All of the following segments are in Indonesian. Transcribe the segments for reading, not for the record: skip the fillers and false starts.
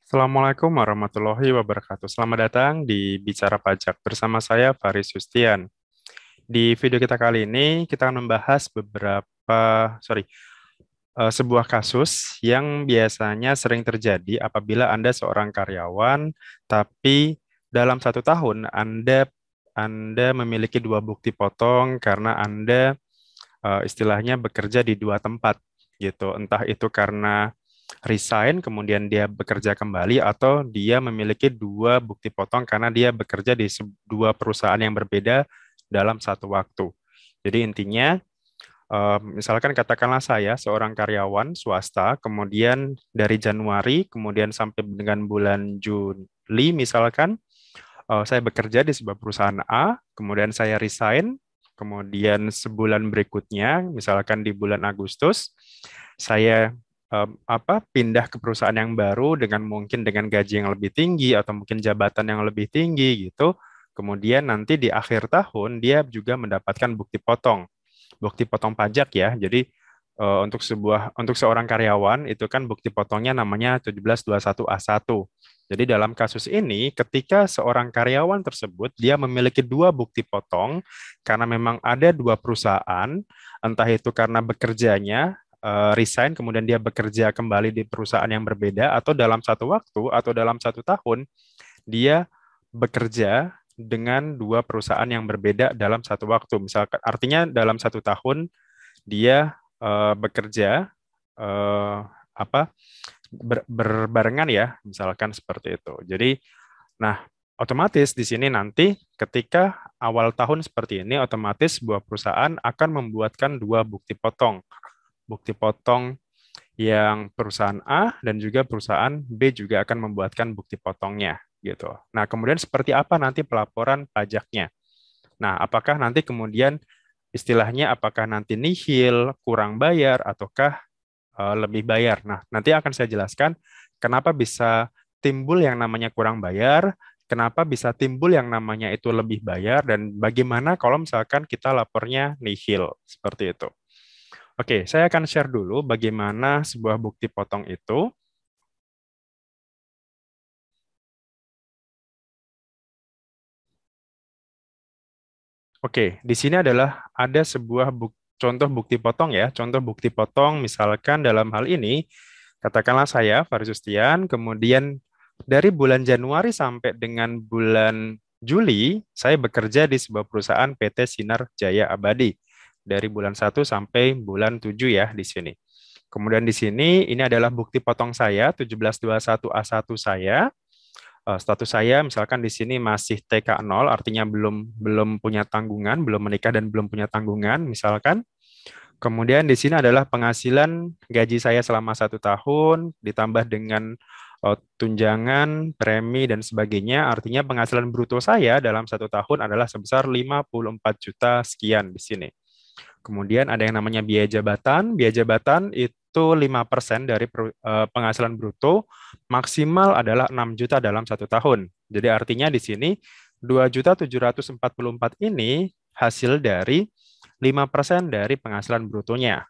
Assalamualaikum warahmatullahi wabarakatuh. Selamat datang di Bicara Pajak bersama saya Faris Yustian. Di video kita kali ini kita akan membahas sebuah kasus yang biasanya sering terjadi apabila Anda seorang karyawan, tapi dalam 1 tahun Anda memiliki dua bukti potong karena Anda istilahnya bekerja di dua tempat gitu. Entah itu karena resign, kemudian dia bekerja kembali, atau dia memiliki dua bukti potong karena dia bekerja di dua perusahaan yang berbeda dalam satu waktu. Jadi intinya, misalkan katakanlah saya seorang karyawan swasta, kemudian dari Januari, kemudian sampai dengan bulan Juli, misalkan saya bekerja di sebuah perusahaan A, kemudian saya resign, kemudian sebulan berikutnya, misalkan di bulan Agustus, saya pindah ke perusahaan yang baru dengan mungkin dengan gaji yang lebih tinggi atau mungkin jabatan yang lebih tinggi gitu. Kemudian nanti di akhir tahun dia juga mendapatkan bukti potong pajak ya. Jadi untuk seorang karyawan itu kan bukti potongnya namanya 1721A1. Jadi dalam kasus ini ketika seorang karyawan tersebut dia memiliki dua bukti potong karena memang ada dua perusahaan, entah itu karena bekerjanya resign kemudian dia bekerja kembali di perusahaan yang berbeda, atau dalam satu waktu atau dalam 1 tahun dia bekerja dengan dua perusahaan yang berbeda dalam satu waktu. Misalkan artinya dalam 1 tahun dia bekerja eh, apa berbarengan ya, misalkan seperti itu. Jadi, nah otomatis di sini nanti ketika awal tahun seperti ini, otomatis sebuah perusahaan akan membuatkan dua bukti potong yang perusahaan A dan juga perusahaan B juga akan membuatkan bukti potongnya gitu. Nah, kemudian seperti apa nanti pelaporan pajaknya? Nah, apakah nanti kemudian istilahnya apakah nanti nihil, kurang bayar, ataukah lebih bayar? Nah, nanti akan saya jelaskan kenapa bisa timbul yang namanya kurang bayar, kenapa bisa timbul yang namanya itu lebih bayar, dan bagaimana kalau misalkan kita lapornya nihil, seperti itu. Oke, saya akan share dulu bagaimana sebuah bukti potong itu. Oke, di sini adalah ada sebuah contoh bukti potong ya. Contoh bukti potong misalkan dalam hal ini, katakanlah saya, Faris Justian, kemudian dari bulan Januari sampai dengan bulan Juli, saya bekerja di sebuah perusahaan PT Sinar Jaya Abadi. Dari bulan 1 sampai bulan 7 ya di sini. Kemudian di sini, ini adalah bukti potong saya, 1721A1 saya. Status saya misalkan di sini masih TK 0, artinya belum belum punya tanggungan, belum menikah dan belum punya tanggungan, misalkan. Kemudian di sini adalah penghasilan gaji saya selama 1 tahun, ditambah dengan tunjangan, premi, dan sebagainya. Artinya penghasilan bruto saya dalam 1 tahun adalah sebesar 54 juta sekian di sini. Kemudian ada yang namanya biaya jabatan. Biaya jabatan itu 5% dari penghasilan bruto, maksimal adalah 6 juta dalam 1 tahun. Jadi artinya di sini 2.744 ini hasil dari 5% dari penghasilan brutonya.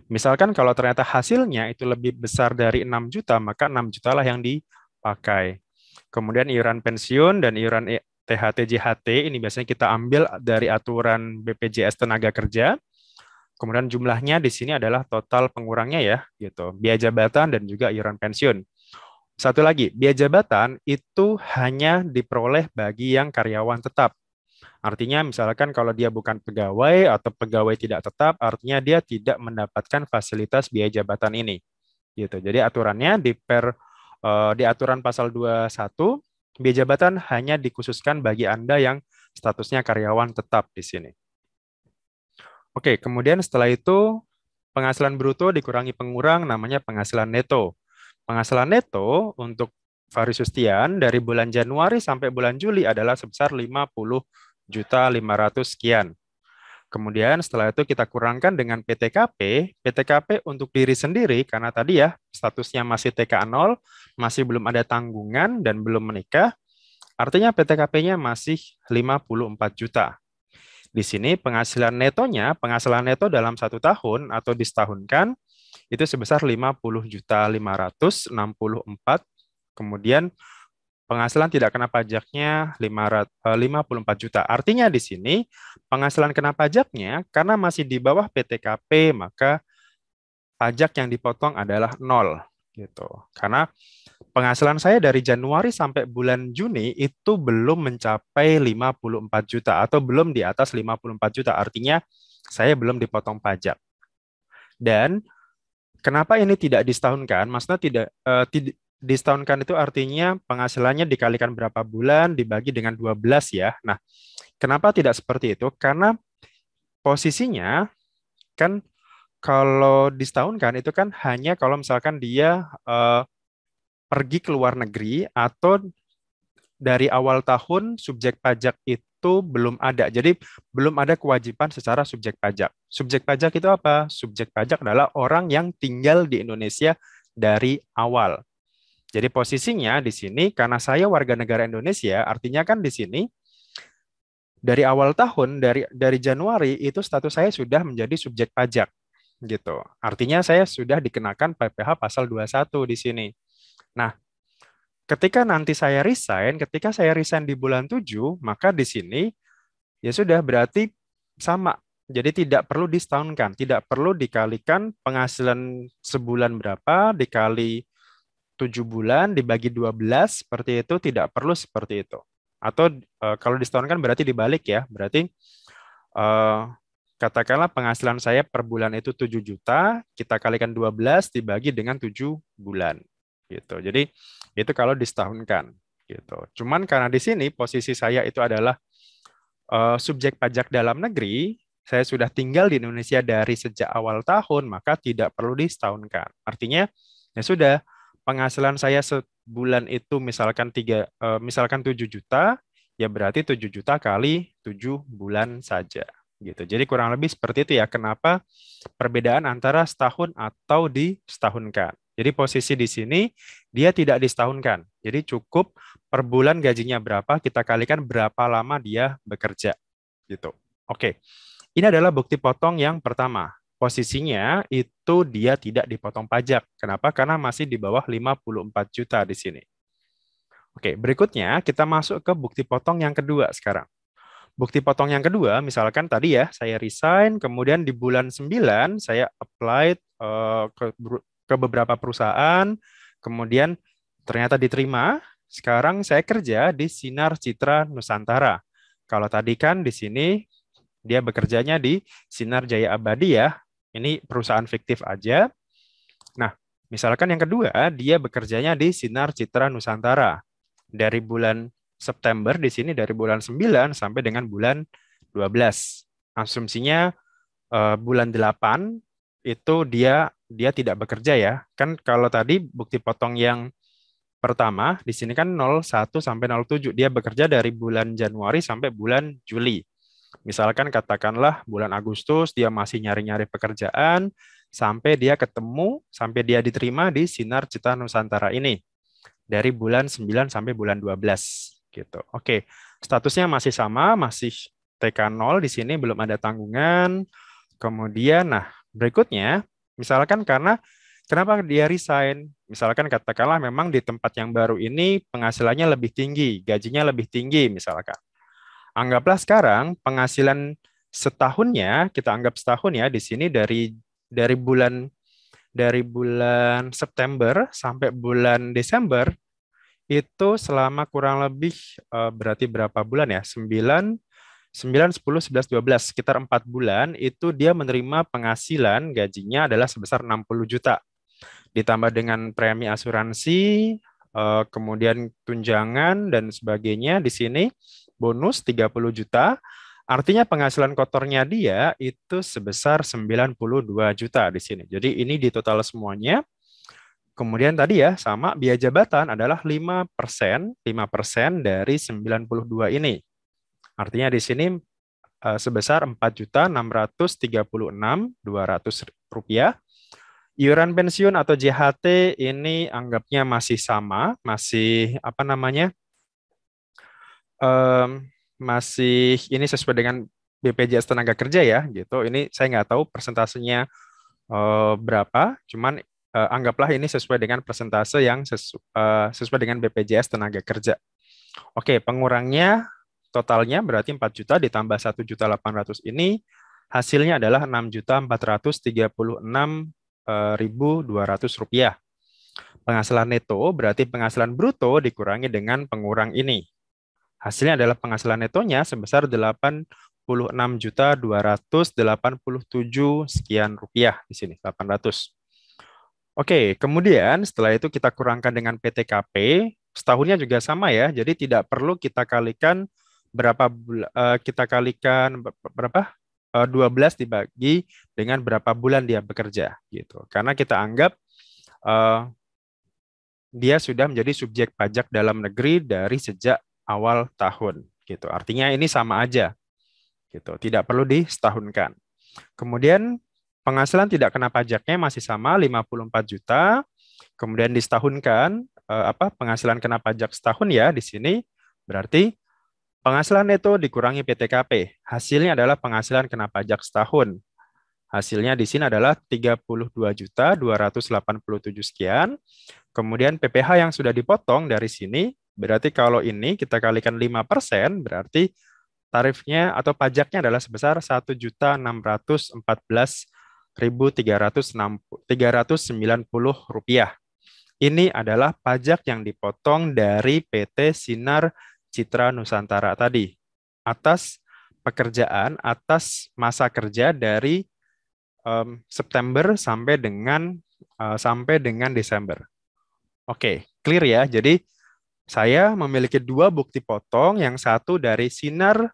Misalkan kalau ternyata hasilnya itu lebih besar dari 6 juta, maka 6 juta lah yang dipakai. Kemudian iuran pensiun dan iuran THT JHT ini biasanya kita ambil dari aturan BPJS Tenaga Kerja. Kemudian jumlahnya di sini adalah total pengurangnya ya, gitu. Biaya jabatan dan juga iuran pensiun. Satu lagi, biaya jabatan itu hanya diperoleh bagi yang karyawan tetap. Artinya misalkan kalau dia bukan pegawai atau pegawai tidak tetap, artinya dia tidak mendapatkan fasilitas biaya jabatan ini. Gitu. Jadi aturannya di aturan pasal 21, biaya jabatan hanya dikhususkan bagi Anda yang statusnya karyawan tetap di sini. Oke, kemudian setelah itu penghasilan bruto dikurangi pengurang namanya penghasilan neto. Penghasilan neto untuk Faris Justian dari bulan Januari sampai bulan Juli adalah sebesar 50.500.000 sekian. Kemudian setelah itu kita kurangkan dengan PTKP. PTKP untuk diri sendiri karena tadi ya statusnya masih TK 0, masih belum ada tanggungan dan belum menikah. Artinya PTKP-nya masih 54 juta. Di sini penghasilan neto dalam 1 tahun atau disetahunkan itu sebesar 50.564. Kemudian penghasilan tidak kena pajaknya 54 juta. Artinya di sini penghasilan kena pajaknya karena masih di bawah PTKP, maka pajak yang dipotong adalah nol gitu. Karena penghasilan saya dari Januari sampai bulan Juni itu belum mencapai 54 juta atau belum di atas 54 juta. Artinya saya belum dipotong pajak. Dan kenapa ini tidak disetahunkan? Maksudnya tidak disetahunkan itu artinya penghasilannya dikalikan berapa bulan dibagi dengan 12 ya. Nah, kenapa tidak seperti itu? Karena posisinya kan kalau disetahunkan itu kan hanya kalau misalkan dia pergi ke luar negeri atau dari awal tahun subjek pajak itu belum ada. Jadi belum ada kewajiban secara subjek pajak. Subjek pajak itu apa? Subjek pajak adalah orang yang tinggal di Indonesia dari awal. Jadi posisinya di sini karena saya warga negara Indonesia, artinya kan di sini dari awal tahun dari Januari itu status saya sudah menjadi subjek pajak gitu. Artinya saya sudah dikenakan PPh pasal 21 di sini. Nah, ketika saya resign di bulan 7, maka di sini ya sudah berarti sama. Jadi tidak perlu disetahunkan, tidak perlu dikalikan penghasilan sebulan berapa dikali 7 bulan dibagi 12 seperti itu, tidak perlu seperti itu. Atau kalau disetahunkan berarti dibalik ya, berarti eh, katakanlah penghasilan saya per bulan itu 7 juta, kita kalikan 12 dibagi dengan 7 bulan gitu. Jadi itu kalau disetahunkan gitu. Cuman karena di sini posisi saya itu adalah subjek pajak dalam negeri, saya sudah tinggal di Indonesia dari sejak awal tahun, maka tidak perlu disetahunkan. Artinya, ya sudah, penghasilan saya sebulan itu misalkan 7 juta, ya berarti 7 juta kali 7 bulan saja. Gitu. Jadi kurang lebih seperti itu ya. Kenapa perbedaan antara setahun atau disetahunkan. Jadi posisi di sini dia tidak disetahunkan. Jadi cukup per bulan gajinya berapa, kita kalikan berapa lama dia bekerja. Gitu. Oke. Ini adalah bukti potong yang pertama. Posisinya itu dia tidak dipotong pajak. Kenapa? Karena masih di bawah 54 juta di sini. Oke, berikutnya kita masuk ke bukti potong yang kedua sekarang. Bukti potong yang kedua, misalkan tadi ya, saya resign, kemudian di bulan 9 saya applied ke beberapa perusahaan, kemudian ternyata diterima. Sekarang saya kerja di Sinar Citra Nusantara. Kalau tadi kan di sini dia bekerjanya di Sinar Jaya Abadi ya. Ini perusahaan fiktif aja. Nah, misalkan yang kedua, dia bekerjanya di Sinar Citra Nusantara. Dari bulan September di sini dari bulan 9 sampai dengan bulan 12. Asumsinya bulan 8 itu dia tidak bekerja ya. Kan kalau tadi bukti potong yang pertama di sini kan 01 sampai 07 dia bekerja dari bulan Januari sampai bulan Juli. Misalkan katakanlah bulan Agustus dia masih nyari-nyari pekerjaan sampai dia ketemu sampai dia diterima di Sinar Citra Nusantara ini dari bulan 9 sampai bulan 12 gitu. Oke, statusnya masih sama, masih TK0 di sini belum ada tanggungan. Kemudian nah, berikutnya misalkan karena kenapa dia resign? Misalkan katakanlah memang di tempat yang baru ini penghasilannya lebih tinggi, gajinya lebih tinggi misalkan. Anggaplah sekarang penghasilan setahunnya, kita anggap setahun ya di sini dari bulan September sampai bulan Desember itu selama kurang lebih berarti berapa bulan ya? 9, 10, 11, 12, sekitar 4 bulan itu dia menerima penghasilan gajinya adalah sebesar 60 juta. Ditambah dengan premi asuransi, kemudian tunjangan dan sebagainya di sini bonus 30 juta. Artinya penghasilan kotornya dia itu sebesar 92 juta di sini. Jadi ini di total semuanya. Kemudian tadi ya sama biaya jabatan adalah 5% dari 92 ini. Artinya di sini sebesar 4.636.200 rupiah. Iuran pensiun atau JHT ini anggapnya masih sama, masih apa namanya? Masih ini sesuai dengan BPJS Tenaga Kerja ya gitu. Ini saya nggak tahu persentasenya berapa, cuman anggaplah ini sesuai dengan persentase yang sesuai dengan BPJS Tenaga Kerja. Oke, pengurangnya totalnya berarti 4 juta ditambah 1.800.000 ini hasilnya adalah 6.436.200 rupiah. Penghasilan neto berarti penghasilan bruto dikurangi dengan pengurang ini. Hasilnya adalah penghasilan netonya sebesar 86.287 sekian rupiah di sini, 800. Oke, kemudian setelah itu kita kurangkan dengan PTKP, setahunnya juga sama ya, jadi tidak perlu kita kalikan kita kalikan berapa? 12 dibagi dengan berapa bulan dia bekerja gitu. Karena kita anggap eh, dia sudah menjadi subjek pajak dalam negeri dari sejak awal tahun gitu. Artinya ini sama aja gitu, tidak perlu disetahunkan. Kemudian penghasilan tidak kena pajaknya masih sama 54 juta. Kemudian disetahunkan penghasilan kena pajak setahun ya di sini berarti penghasilan neto dikurangi PTKP. Hasilnya adalah penghasilan kena pajak setahun. Hasilnya di sini adalah 32.287 sekian. Kemudian PPh yang sudah dipotong dari sini, berarti kalau ini kita kalikan 5%, berarti tarifnya atau pajaknya adalah sebesar 1.614.390 rupiah. Ini adalah pajak yang dipotong dari PT Sinar Citra Nusantara tadi atas pekerjaan, atas masa kerja dari September sampai dengan Desember. Oke, clear ya. Jadi saya memiliki dua bukti potong, yang satu dari Sinar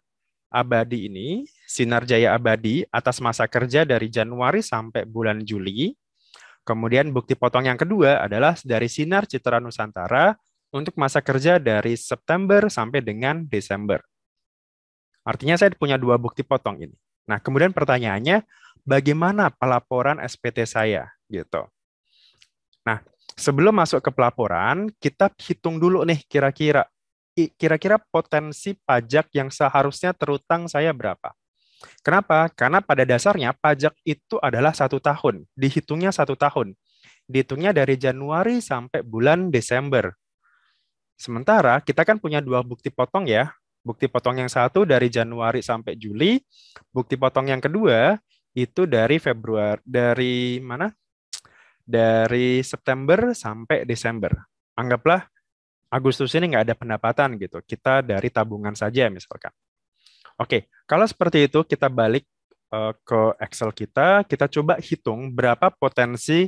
Abadi ini, Sinar Jaya Abadi atas masa kerja dari Januari sampai bulan Juli. Kemudian bukti potong yang kedua adalah dari Sinar Citra Nusantara untuk masa kerja dari September sampai dengan Desember. Artinya saya punya dua bukti potong ini. Nah, kemudian pertanyaannya, bagaimana pelaporan SPT saya? Gitu. Nah, sebelum masuk ke pelaporan, kita hitung dulu nih kira-kira potensi pajak yang seharusnya terutang saya berapa. Kenapa? Karena pada dasarnya pajak itu adalah 1 tahun, dihitungnya 1 tahun. Dihitungnya dari Januari sampai bulan Desember. Sementara kita kan punya dua bukti potong ya. Bukti potong yang satu dari Januari sampai Juli, bukti potong yang kedua itu dari Februari, dari mana? Dari September sampai Desember. Anggaplah Agustus ini nggak ada pendapatan gitu. Kita dari tabungan saja misalkan. Oke, kalau seperti itu kita balik ke Excel kita coba hitung berapa potensi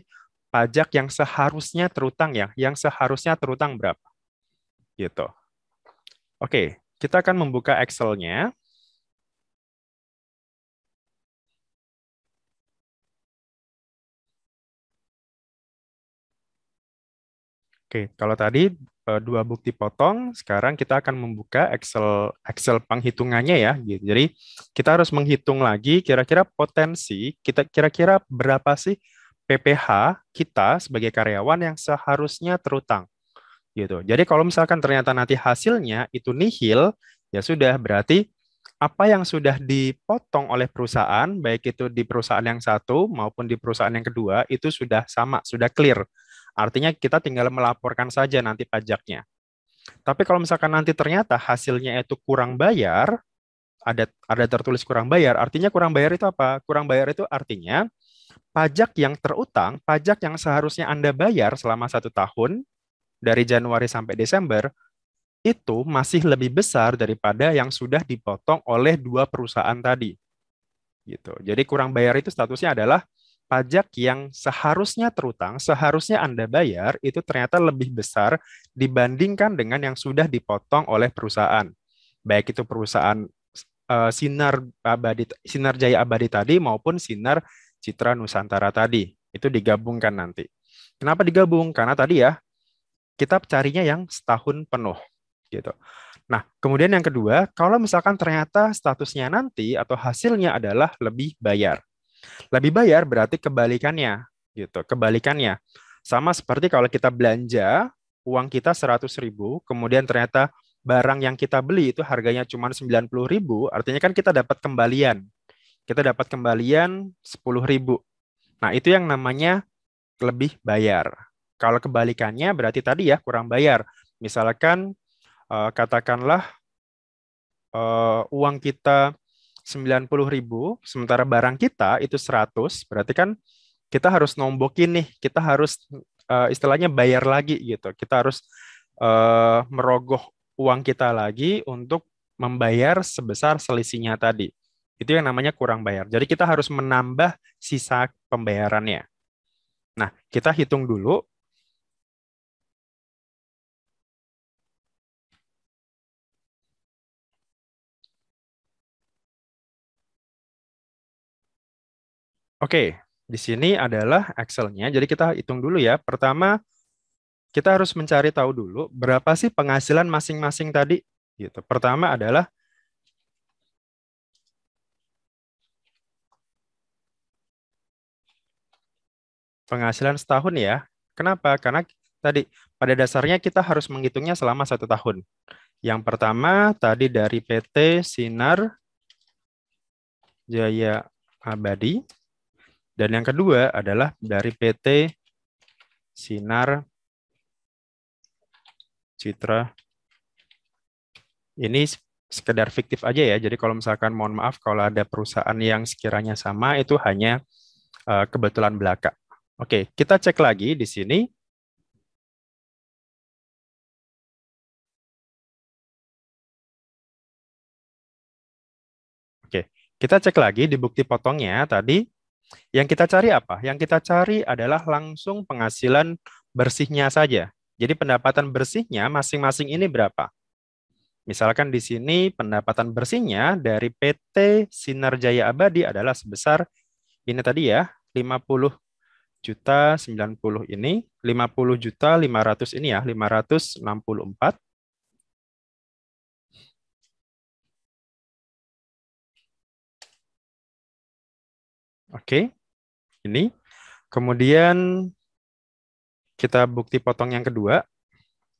pajak yang seharusnya terutang ya, yang seharusnya terutang berapa gitu. Oke, kita akan membuka Excel-nya. Oke, kalau tadi dua bukti potong, sekarang kita akan membuka Excel penghitungannya ya. Gitu. Jadi kita harus menghitung lagi kira-kira potensi kita kira-kira berapa sih PPh kita sebagai karyawan yang seharusnya terutang gitu. Jadi kalau misalkan ternyata nanti hasilnya itu nihil, ya sudah berarti apa yang sudah dipotong oleh perusahaan, baik itu di perusahaan yang satu maupun di perusahaan yang kedua, itu sudah sama, sudah clear. Artinya kita tinggal melaporkan saja nanti pajaknya. Tapi kalau misalkan nanti ternyata hasilnya itu kurang bayar, ada tertulis kurang bayar, artinya kurang bayar itu apa? Kurang bayar itu artinya pajak yang terutang, pajak yang seharusnya Anda bayar selama 1 tahun, dari Januari sampai Desember, itu masih lebih besar daripada yang sudah dipotong oleh dua perusahaan tadi. Gitu. Jadi kurang bayar itu statusnya adalah pajak yang seharusnya terutang, seharusnya Anda bayar, itu ternyata lebih besar dibandingkan dengan yang sudah dipotong oleh perusahaan. Baik itu perusahaan Sinar Jaya Abadi tadi maupun Sinar Citra Nusantara tadi. Itu digabungkan nanti. Kenapa digabung? Karena tadi ya, kita carinya yang setahun penuh. Gitu. Nah, kemudian yang kedua, kalau misalkan ternyata statusnya nanti atau hasilnya adalah lebih bayar. Lebih bayar berarti kebalikannya, gitu. Kebalikannya. Sama seperti kalau kita belanja, uang kita 100.000, kemudian ternyata barang yang kita beli itu harganya cuma 90.000, artinya kan kita dapat kembalian. Kita dapat kembalian 10.000. Nah, itu yang namanya lebih bayar. Kalau kebalikannya berarti tadi ya kurang bayar. Misalkan katakanlah uang kita 90.000, sementara barang kita itu 100, berarti kan kita harus nombokin nih, kita harus istilahnya bayar lagi gitu. Kita harus merogoh uang kita lagi untuk membayar sebesar selisihnya tadi. Itu yang namanya kurang bayar. Jadi kita harus menambah sisa pembayarannya. Nah, kita hitung dulu. Oke, di sini adalah Excel-nya. Jadi kita hitung dulu ya. Pertama, kita harus mencari tahu dulu berapa sih penghasilan masing-masing tadi. Gitu. Pertama adalah penghasilan setahun ya. Kenapa? Karena tadi pada dasarnya kita harus menghitungnya selama 1 tahun. Yang pertama tadi dari PT Sinar Jaya Abadi. Dan yang kedua adalah dari PT Sinar Citra. Ini sekedar fiktif aja ya. Jadi kalau misalkan mohon maaf kalau ada perusahaan yang sekiranya sama itu hanya kebetulan belaka. Oke, kita cek lagi di sini. Oke, kita cek lagi di bukti potongnya tadi. Yang kita cari apa? Yang kita cari adalah langsung penghasilan bersihnya saja. Jadi pendapatan bersihnya masing-masing ini berapa? Misalkan di sini pendapatan bersihnya dari PT Sinar Jaya Abadi adalah sebesar ini tadi ya, 50 juta 90 ini, 50 juta 500 ini ya, 564. Oke, ini. Kemudian kita bukti potong yang kedua.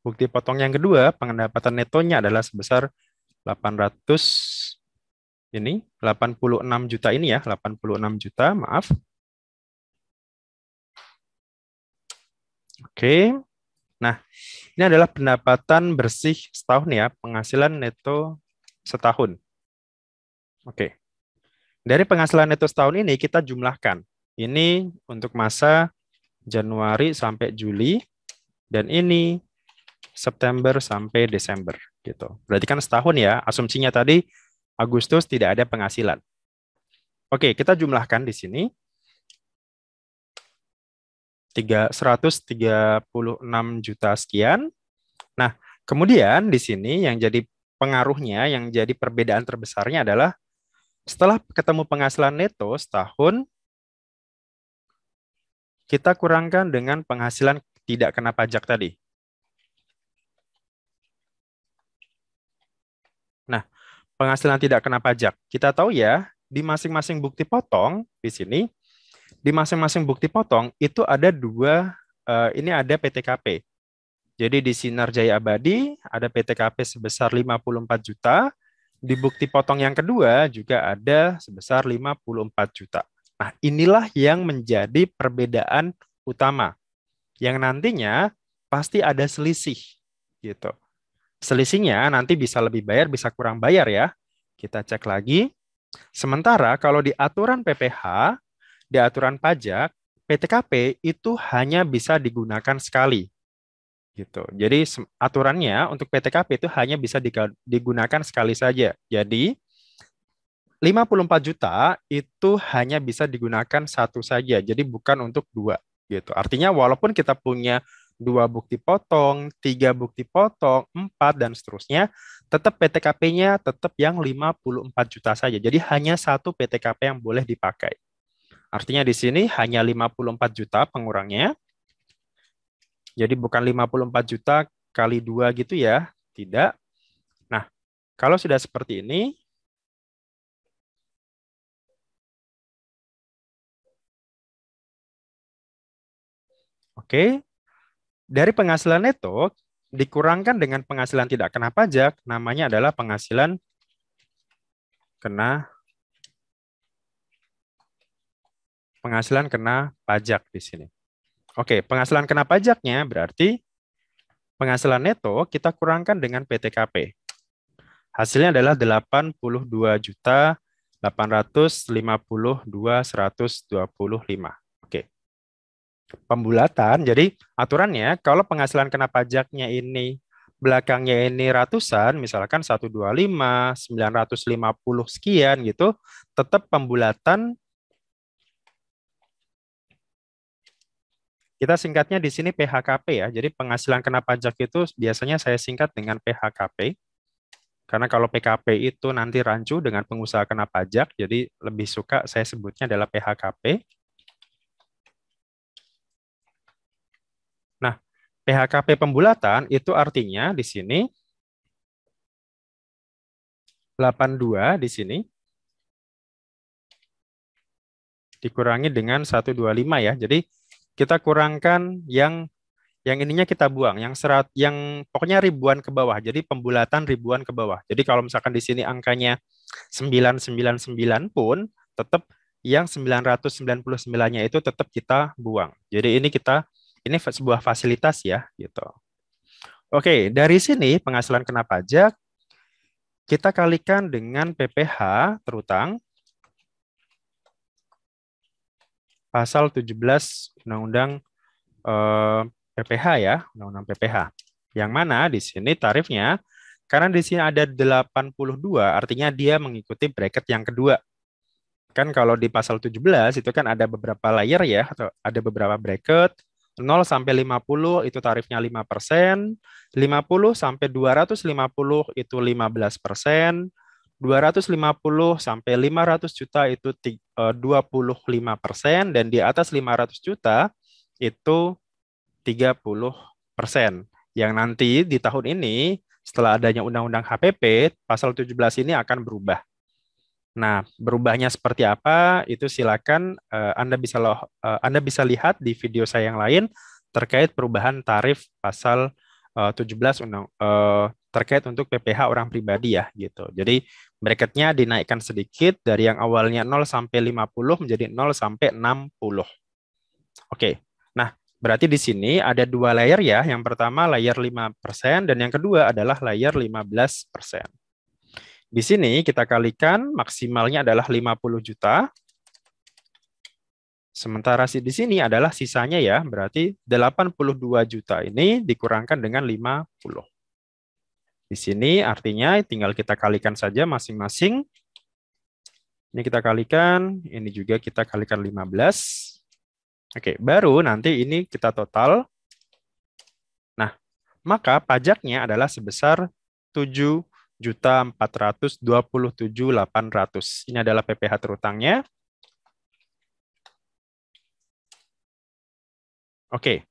Bukti potong yang kedua, pendapatan netonya adalah sebesar 800 ini, 86 juta ini ya, 86 juta, maaf. Oke. Nah, ini adalah pendapatan bersih setahun ya, penghasilan neto setahun. Oke. Dari penghasilan neto setahun ini kita jumlahkan. Ini untuk masa Januari sampai Juli dan ini September sampai Desember gitu. Berarti kan setahun ya, asumsinya tadi Agustus tidak ada penghasilan. Oke, kita jumlahkan di sini 136 juta sekian. Nah, kemudian di sini yang jadi pengaruhnya, yang jadi perbedaan terbesarnya adalah setelah ketemu penghasilan neto setahun, kita kurangkan dengan penghasilan tidak kena pajak tadi. Nah, penghasilan tidak kena pajak. Kita tahu ya, di masing-masing bukti potong di sini, di masing-masing bukti potong itu ada dua, ini ada PTKP. Jadi di Sinar Jaya Abadi ada PTKP sebesar 54 juta, di bukti potong yang kedua juga ada sebesar 54 juta. Nah, inilah yang menjadi perbedaan utama, yang nantinya pasti ada selisih gitu. Selisihnya nanti bisa lebih bayar, bisa kurang bayar ya. Kita cek lagi. Sementara kalau di aturan PPh, di aturan pajak, PTKP itu hanya bisa digunakan sekali gitu. Jadi aturannya untuk PTKP itu hanya bisa digunakan sekali saja. Jadi 54 juta itu hanya bisa digunakan satu saja. Jadi bukan untuk dua gitu. Artinya walaupun kita punya dua bukti potong, tiga bukti potong, empat dan seterusnya, tetap PTKP-nya tetap yang 54 juta saja. Jadi hanya satu PTKP yang boleh dipakai. Artinya di sini hanya 54 juta pengurangnya. Jadi bukan 54 juta kali dua gitu ya. Tidak. Nah, kalau sudah seperti ini, oke, dari penghasilan neto dikurangkan dengan penghasilan tidak kena pajak, namanya adalah penghasilan kena kena pajak di sini. Oke, penghasilan kena pajaknya berarti penghasilan neto kita kurangkan dengan PTKP. Hasilnya adalah 82.852.125. Oke. Pembulatan. Jadi aturannya kalau penghasilan kena pajaknya ini belakangnya ini ratusan, misalkan 125, 950 sekian gitu, tetap pembulatan kita singkatnya di sini PHKP ya. Jadi penghasilan kena pajak itu biasanya saya singkat dengan PHKP. Karena kalau PKP itu nanti rancu dengan pengusaha kena pajak, jadi lebih suka saya sebutnya adalah PHKP. Nah, PHKP pembulatan itu artinya di sini 82 di sini dikurangi dengan 125 ya. Jadi kita kurangkan yang ininya kita buang, yang pokoknya ribuan ke bawah. Jadi pembulatan ribuan ke bawah. Jadi kalau misalkan di sini angkanya 999 pun tetap yang 999-nya itu tetap kita buang. Jadi ini sebuah fasilitas ya gitu. Oke, dari sini penghasilan kena pajak kita kalikan dengan PPh terutang pasal 17 Undang-Undang PPh ya, Undang-Undang PPh. Yang mana di sini tarifnya, karena di sini ada 82, artinya dia mengikuti bracket yang kedua. Kan kalau di pasal 17 itu kan ada beberapa layer ya, atau ada beberapa bracket, 0 sampai 50 itu tarifnya 5%, 50 sampai 250 itu 15%, 250 sampai 500 juta itu 25%, dan di atas 500 juta itu 30%. Yang nanti di tahun ini, setelah adanya Undang-Undang HPP, pasal 17 ini akan berubah. Nah, berubahnya seperti apa, itu silakan Anda bisa lihat di video saya yang lain terkait perubahan tarif pasal 17 terkait untuk PPh orang pribadi ya gitu. Jadi bracketnya dinaikkan sedikit dari yang awalnya 0 sampai 50 menjadi 0 sampai 60. Oke. Nah, berarti di sini ada dua layer ya. Yang pertama layer 5% dan yang kedua adalah layer 15%. Di sini kita kalikan maksimalnya adalah 50 juta. Sementara di sini adalah sisanya ya, berarti 82 juta ini dikurangkan dengan 50. Di sini artinya tinggal kita kalikan saja masing-masing. Ini kita kalikan, ini juga kita kalikan 15. Oke, baru nanti ini kita total. Nah, maka pajaknya adalah sebesar 7.427.800. Ini adalah PPh terutangnya. Oke.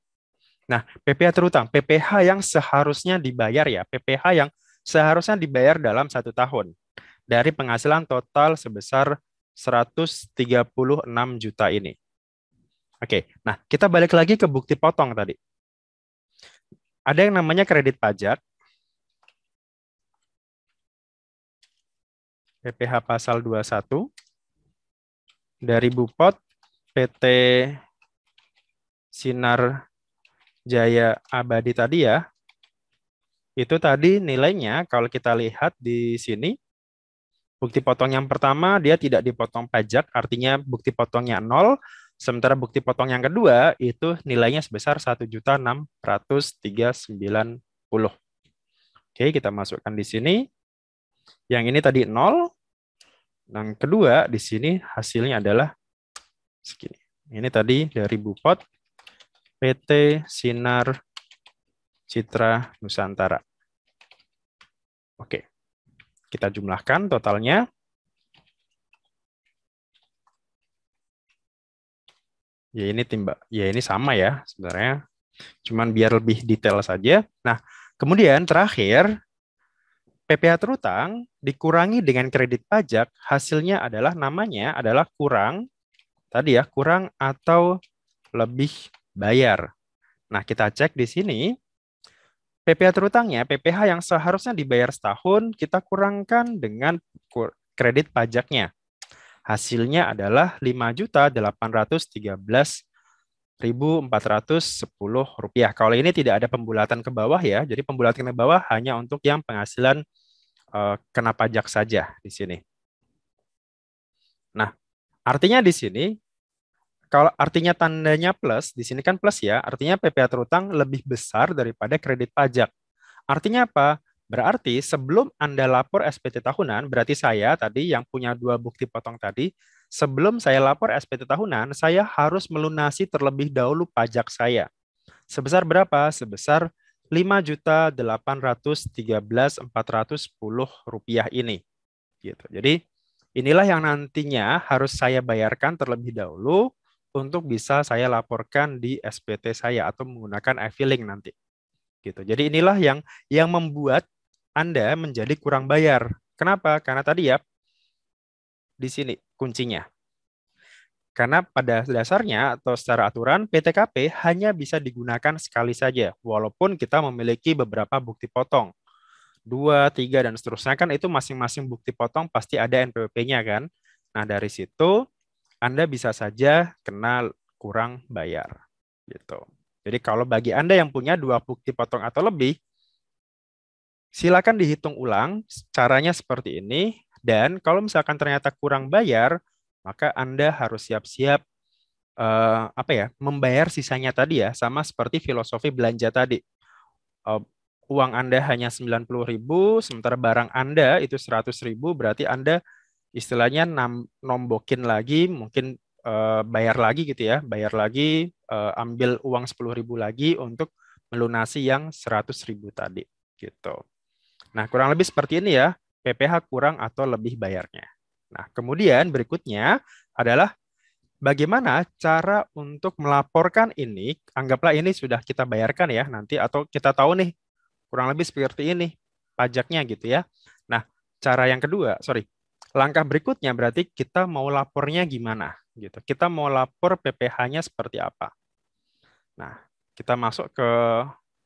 Nah, PPh terutang, PPh yang seharusnya dibayar ya, PPh yang seharusnya dibayar dalam 1 tahun dari penghasilan total sebesar 136 juta ini. Oke, nah kita balik lagi ke bukti potong tadi. Ada yang namanya kredit pajak, PPh pasal 21, dari Bupot PT Sinar Jaya Abadi tadi ya, itu tadi nilainya kalau kita lihat di sini, bukti potong yang pertama dia tidak dipotong pajak, artinya bukti potongnya 0, sementara bukti potong yang kedua itu nilainya sebesar 1.639.000. Oke, kita masukkan di sini. Yang ini tadi 0, yang kedua di sini hasilnya adalah segini. Ini tadi dari Bupot PT Sinar Citra Nusantara. Oke. Kita jumlahkan totalnya. Ya ini sama ya sebenarnya. Cuman biar lebih detail saja. Nah, kemudian terakhir PPh terutang dikurangi dengan kredit pajak, hasilnya adalah namanya adalah kurang tadi ya, kurang atau lebih bayar. Nah, kita cek di sini PPh terutangnya, PPh yang seharusnya dibayar setahun, kita kurangkan dengan kredit pajaknya. Hasilnya adalah 5.813.000 Rp1.410. Kalau ini tidak ada pembulatan ke bawah ya, jadi pembulatan ke bawah hanya untuk yang penghasilan kena pajak saja di sini. Nah, artinya di sini, kalau artinya tandanya plus, di sini kan plus ya, artinya PPh terutang lebih besar daripada kredit pajak. Artinya apa? Berarti sebelum Anda lapor SPT tahunan, berarti saya tadi yang punya dua bukti potong tadi, sebelum saya lapor SPT tahunan, saya harus melunasi terlebih dahulu pajak saya. Sebesar berapa? Sebesar Rp5.813.410 ini. Gitu. Jadi inilah yang nantinya harus saya bayarkan terlebih dahulu untuk bisa saya laporkan di SPT saya atau menggunakan e-filing nanti. Gitu. Jadi inilah yang membuat Anda menjadi kurang bayar. Kenapa? Karena tadi ya di sini kuncinya. Karena pada dasarnya atau secara aturan PTKP hanya bisa digunakan sekali saja, walaupun kita memiliki beberapa bukti potong. 2, 3, dan seterusnya kan itu masing-masing bukti potong pasti ada NPWP-nya kan. Nah dari situ Anda bisa saja kena kurang bayar. Gitu. Jadi kalau bagi Anda yang punya dua bukti potong atau lebih, silakan dihitung ulang caranya seperti ini. Dan kalau misalkan ternyata kurang bayar, maka Anda harus siap-siap apa ya, membayar sisanya tadi ya, sama seperti filosofi belanja tadi. Eh, Uang Anda hanya 90.000, sementara barang Anda itu 100.000, berarti Anda istilahnya nombokin lagi, mungkin bayar lagi gitu ya, bayar lagi, ambil uang 10.000 lagi untuk melunasi yang 100.000 tadi gitu. Nah, kurang lebih seperti ini ya, PPh kurang atau lebih bayarnya. Nah, kemudian berikutnya adalah bagaimana cara untuk melaporkan ini? Anggaplah ini sudah kita bayarkan ya nanti, atau kita tahu nih kurang lebih seperti ini pajaknya gitu ya. Nah, cara yang kedua, sorry, langkah berikutnya berarti kita mau lapornya gimana gitu. Kita mau lapor PPh-nya seperti apa. Nah, kita masuk ke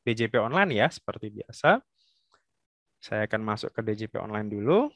DJP online ya seperti biasa. Saya akan masuk ke DJP online dulu.